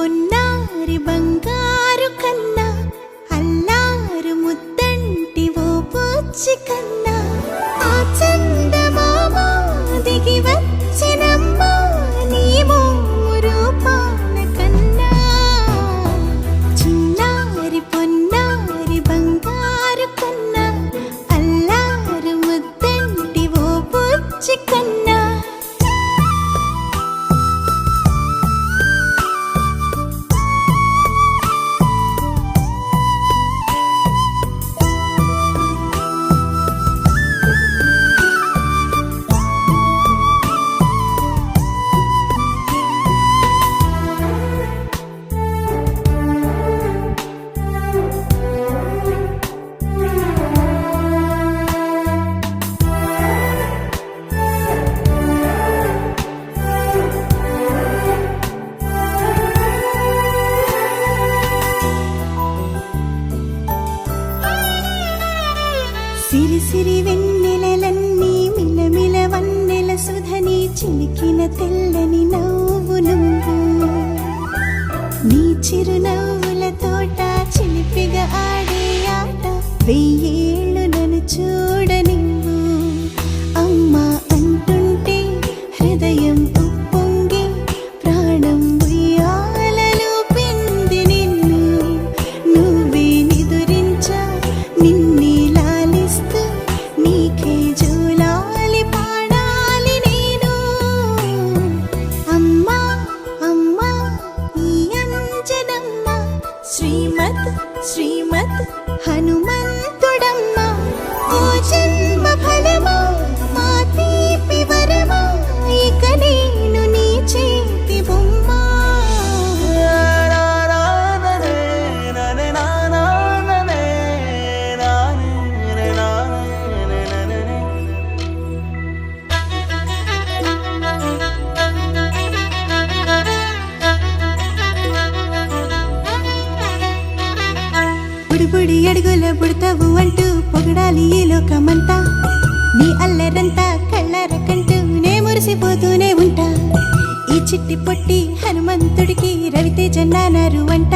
పొన్నారి బంగారు కన్నా అల్లారు ముద్దంటి ఓ పూచి కన్నా ఆ చందమామ దిగి వచ్చినమ్మా నీ రూపాల కన్నా చిన్నారి పొన్నారి బంగారు కన్నా అల్లారు ముద్దంటి ఓ పూచి కన్నా సిరి సిరి వెన్నెలలన్నీ మిలమిల వన్నెల సుధని చిలికిన తెల్లని నవ్వు నువ్వు నీ చిరునవ్వుల తోట చిలిపిగా ఆడే ఆట వెయ్యేళ్ళు నన్ను చూడనివ్వు అమ్మా అంటుంటే హృదయం ఉప్పొంగి ప్రాణం ఉయ్యాలలో పింది నిన్ను నువ్వే నిదురించా నిన్నే నీకే జూలాలి పాడాలి నేను అమ్మా అమ్మా ఈ అంజనమ్మ శ్రీమత్ శ్రీమత్ హనుమంతుడమ్మ ఓ జన్మ ఫలమా మా తీపి వరమా ఇక నేను నీ చేతి బొమ్మ బుడి అడుగుల బుడతావు అంటూ పొగడాలి ఈ లోకమంతా నీ అల్లరంతా కళ్ళరకంటూ నే మురిసిపోతూనే ఉంటా ఈ చిట్టి పొట్టి హనుమంతుడికి రవితేజ నానారు అంట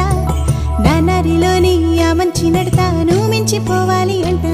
నానారిలోని ఆ మంచి నడతా నువ్వు మించిపోవాలి అంట